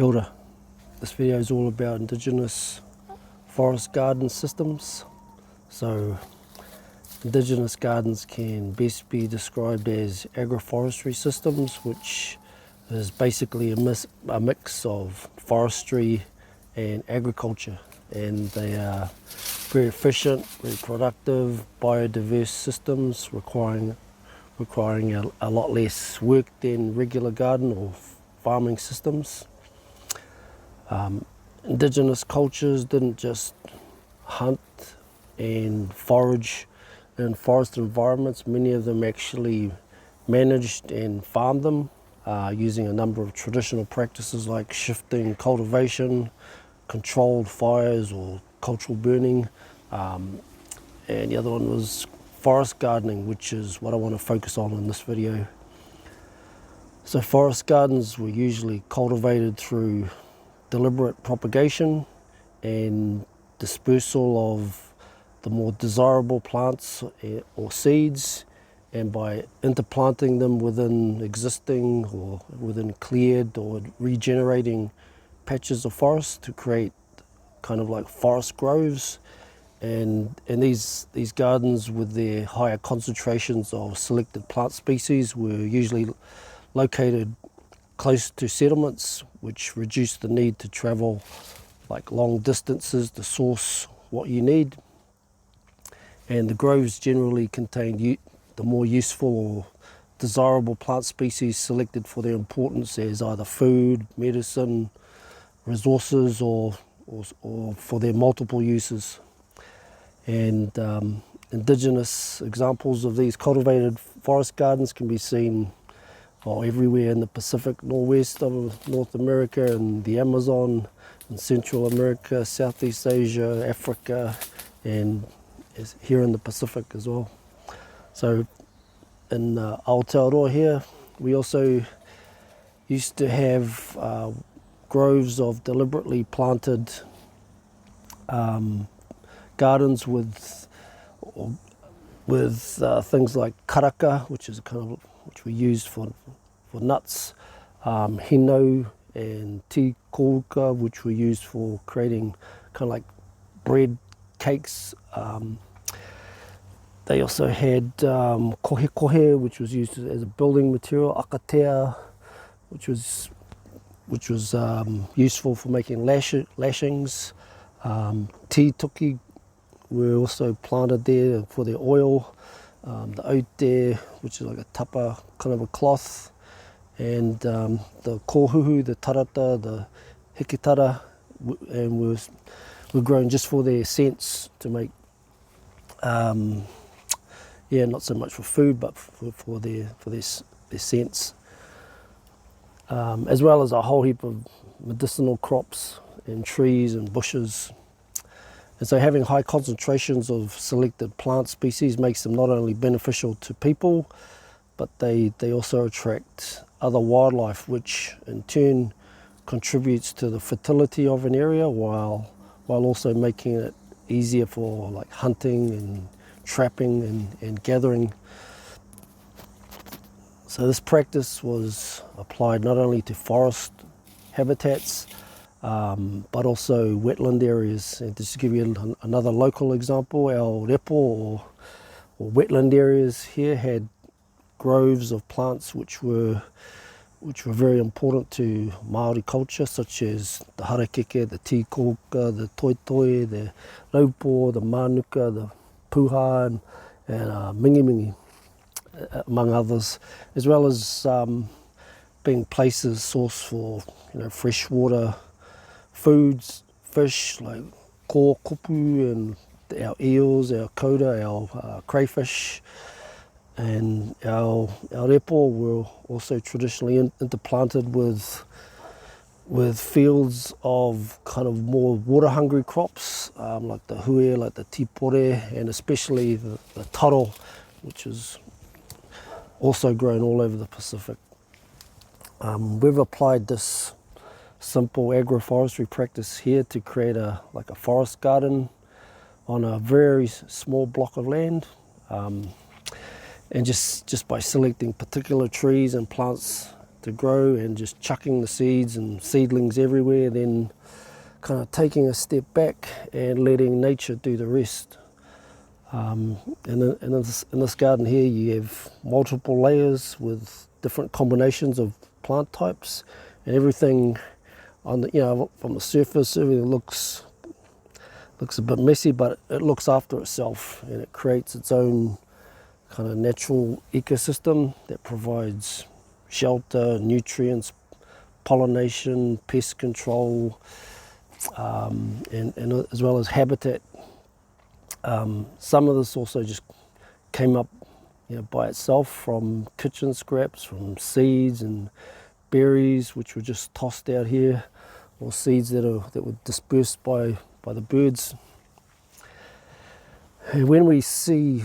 Kia ora. This video is all about Indigenous forest garden systems. So Indigenous gardens can best be described as agroforestry systems, which is basically a mix of forestry and agriculture, and they are very efficient, very productive, biodiverse systems requiring a lot less work than regular garden or farming systems. Indigenous cultures didn't just hunt and forage in forest environments. Many of them actually managed and farmed them using a number of traditional practices like shifting cultivation, controlled fires or cultural burning, and the other one was forest gardening, which is what I want to focus on in this video. So forest gardens were usually cultivated through deliberate propagation and dispersal of the more desirable plants or seeds, and by interplanting them within existing or within cleared or regenerating patches of forest to create kind of like forest groves. And these gardens with their higher concentrations of selected plant species were usually located close to settlements, which reduced the need to travel like long distances to source what you need. And the groves generally contained the more useful or desirable plant species selected for their importance as either food, medicine, resources, or for their multiple uses. And Indigenous examples of these cultivated forest gardens can be seen everywhere in the Pacific Northwest of North America, and the Amazon, in Central America, Southeast Asia, Africa, and here in the Pacific as well. So in Aotearoa here, we also used to have groves of deliberately planted gardens with things like karaka, which we used for nuts, hino and ti kōuka, which were used for creating kind of like bread cakes. They also had kohe, which was used as a building material, akatea, which was useful for making lashings. Ti toki were also planted there for their oil. The ote, which is like a tapa, kind of a cloth, and the kōhuhu, the tarata, the hikitara, and were grown just for their scents to make, not so much for food, but for their scents, as well as a whole heap of medicinal crops and trees and bushes. And so having high concentrations of selected plant species makes them not only beneficial to people, but they also attract other wildlife, which in turn contributes to the fertility of an area while also making it easier for like hunting and trapping and gathering. So this practice was applied not only to forest habitats, but also wetland areas. And just to give you another local example, our repo or wetland areas here had groves of plants which were very important to Māori culture, such as the harakeke, the ti kōuka, the toitoe, the raupo, the manuka, the puha, and mingi, among others, as well as being places source for freshwater foods, fish like ko kopu, and our eels, our koda, our crayfish, and our repo were also traditionally interplanted with fields of kind of more water-hungry crops, like the hue, like the tipore, and especially the taro, which is also grown all over the Pacific. We've applied this simple agroforestry practice here to create a forest garden on a very small block of land, and just by selecting particular trees and plants to grow and just chucking the seeds and seedlings everywhere, then kind of taking a step back and letting nature do the rest. And in this garden here, you have multiple layers with different combinations of plant types, and everything on the, from the surface, everything looks a bit messy, but it looks after itself, and it creates its own kind of natural ecosystem that provides shelter, nutrients, pollination, pest control, and as well as habitat. Some of this also just came up by itself from kitchen scraps, from seeds and berries which were just tossed out here, or seeds that were dispersed by the birds. And when we see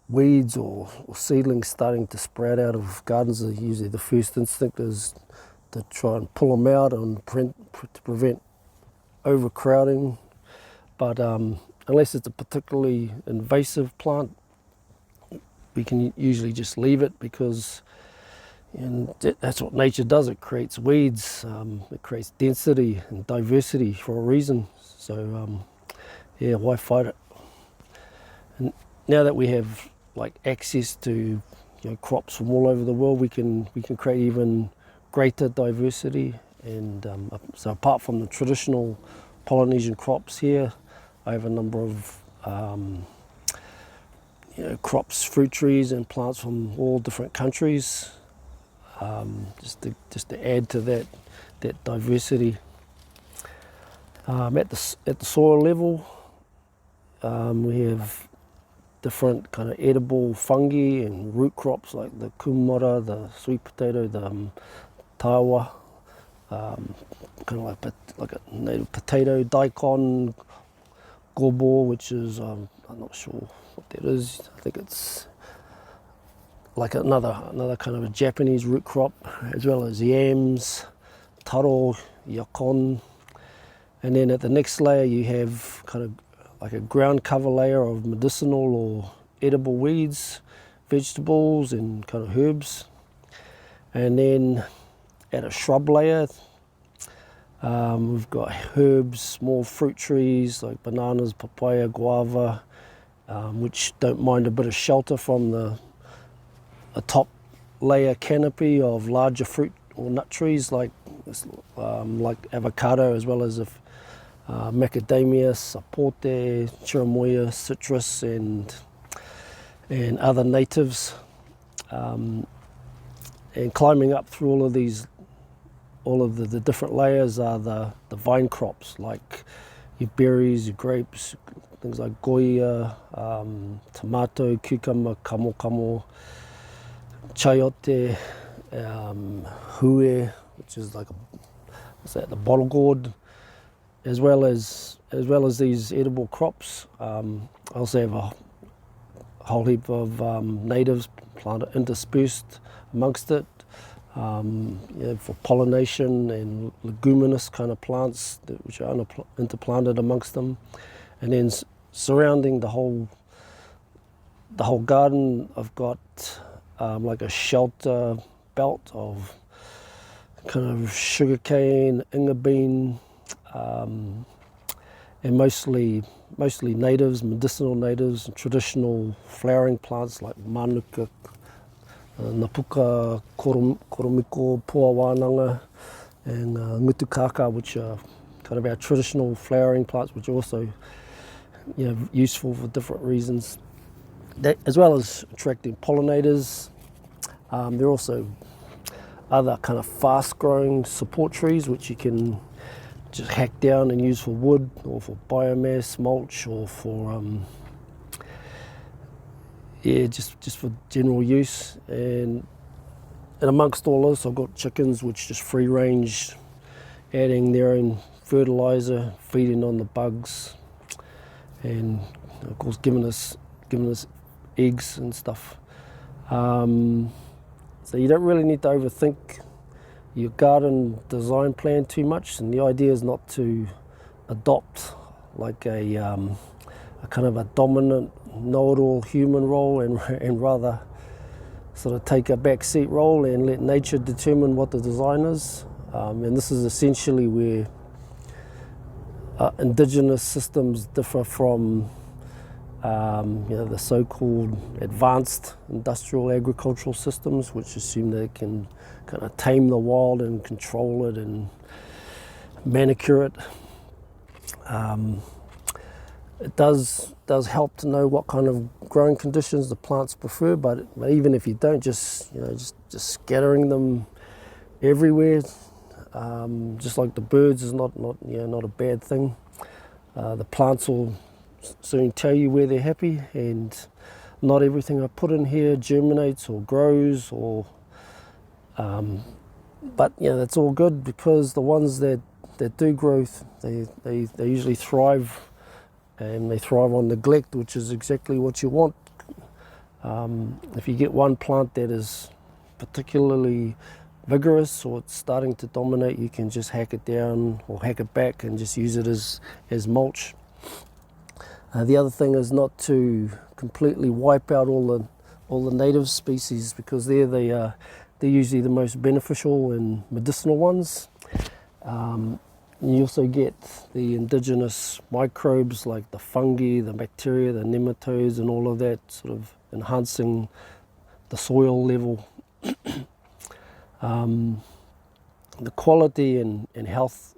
weeds or seedlings starting to sprout out of gardens, usually the first instinct is to try and pull them out and to prevent overcrowding. But unless it's a particularly invasive plant, we can usually just leave it, because that's what nature does. It creates weeds, it creates density and diversity for a reason. So why fight it? And now that we have access to crops from all over the world, we can create even greater diversity. And so apart from the traditional Polynesian crops here, I have a number of crops, fruit trees and plants from all different countries, just to add to that diversity. At the soil level, we have different kind of edible fungi and root crops like the kumara, the sweet potato, the tawa, kind of like a native potato, daikon, gobo, which is I'm not sure what that is. I think it's like another kind of a Japanese root crop, as well as yams, taro, yakon. And then at the next layer you have kind of like a ground cover layer of medicinal or edible weeds, vegetables and kind of herbs. And then at a shrub layer, we've got herbs, small fruit trees like bananas, papaya, guava, which don't mind a bit of shelter from a top layer canopy of larger fruit or nut trees like avocado, as well as macadamia, sapote, chirimoya, citrus, and other natives. And climbing up through all of the different layers are the vine crops, like your berries, your grapes, things like goya, tomato, cucumber, kamo, chayote, hue, which is like the bottle gourd, as well as these edible crops. I also have a whole heap of natives planted interspersed amongst it, for pollination, and leguminous kind of plants which are interplanted amongst them. And then surrounding the whole garden, I've got like a shelter belt of kind of sugarcane, inga bean, and mostly natives, medicinal natives, and traditional flowering plants like manuka, napuka, koromiko, puawananga, and ngutukaka, which are kind of our traditional flowering plants, which are also useful for different reasons, as well as attracting pollinators. There are also other kind of fast-growing support trees which you can just hack down and use for wood, or for biomass, mulch, or for just for general use. And amongst all this, I've got chickens which just free range, adding their own fertilizer, feeding on the bugs, and of course giving us eggs and stuff. So you don't really need to overthink your garden design plan too much, and the idea is not to adopt like a kind of a dominant know-it-all human role, and rather sort of take a backseat role and let nature determine what the design is. And this is essentially where Indigenous systems differ from the so-called advanced industrial agricultural systems, which assume they can kind of tame the wild and control it and manicure it. It does help to know what kind of growing conditions the plants prefer, but even if you don't, just scattering them everywhere, just like the birds, is not a bad thing. The plants will soon tell you where they're happy, and not everything I put in here germinates or grows, but that's all good, because the ones that do grow, they usually thrive. And they thrive on neglect, which is exactly what you want. If you get one plant that is particularly vigorous, or it's starting to dominate, you can just hack it down or hack it back and just use it as mulch. The other thing is not to completely wipe out all the native species, because they're usually the most beneficial and medicinal ones. You also get the indigenous microbes like the fungi, the bacteria, the nematodes, and all of that, sort of enhancing the soil level. The quality and health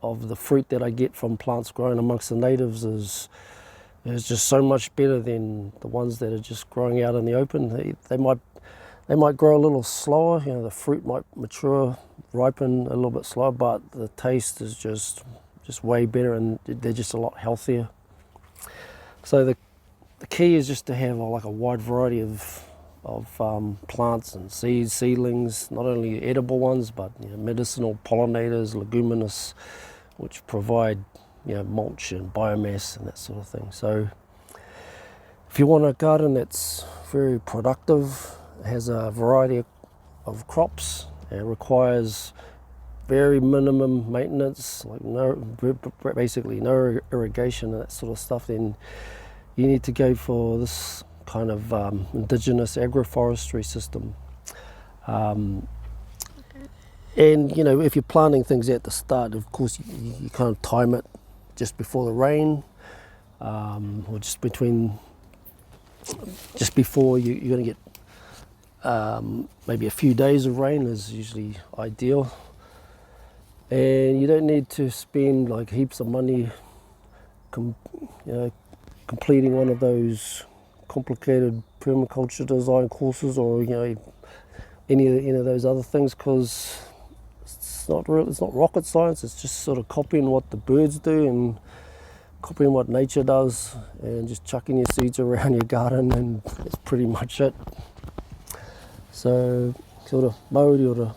of the fruit that I get from plants grown amongst the natives is just so much better than the ones that are just growing out in the open. They might grow a little slower, the fruit might mature, ripen a little bit slower, but the taste is just way better, and they're just a lot healthier. So the key is just to have like a wide variety of plants and seedlings, not only edible ones, but medicinal, pollinators, leguminous, which provide mulch and biomass and that sort of thing. So if you want a garden that's very productive, has a variety of crops, it requires very minimum maintenance, like basically no irrigation and that sort of stuff, then you need to go for this kind of indigenous agroforestry system. And if you're planting things at the start, of course you kind of time it just before the rain, or just before you're going to get maybe a few days of rain is usually ideal. And you don't need to spend like heaps of money completing one of those complicated permaculture design courses, or any of those other things, because it's not rocket science. It's just sort of copying what the birds do and copying what nature does, and just chucking your seeds around your garden, and that's pretty much it. So kia ora, Māori ora.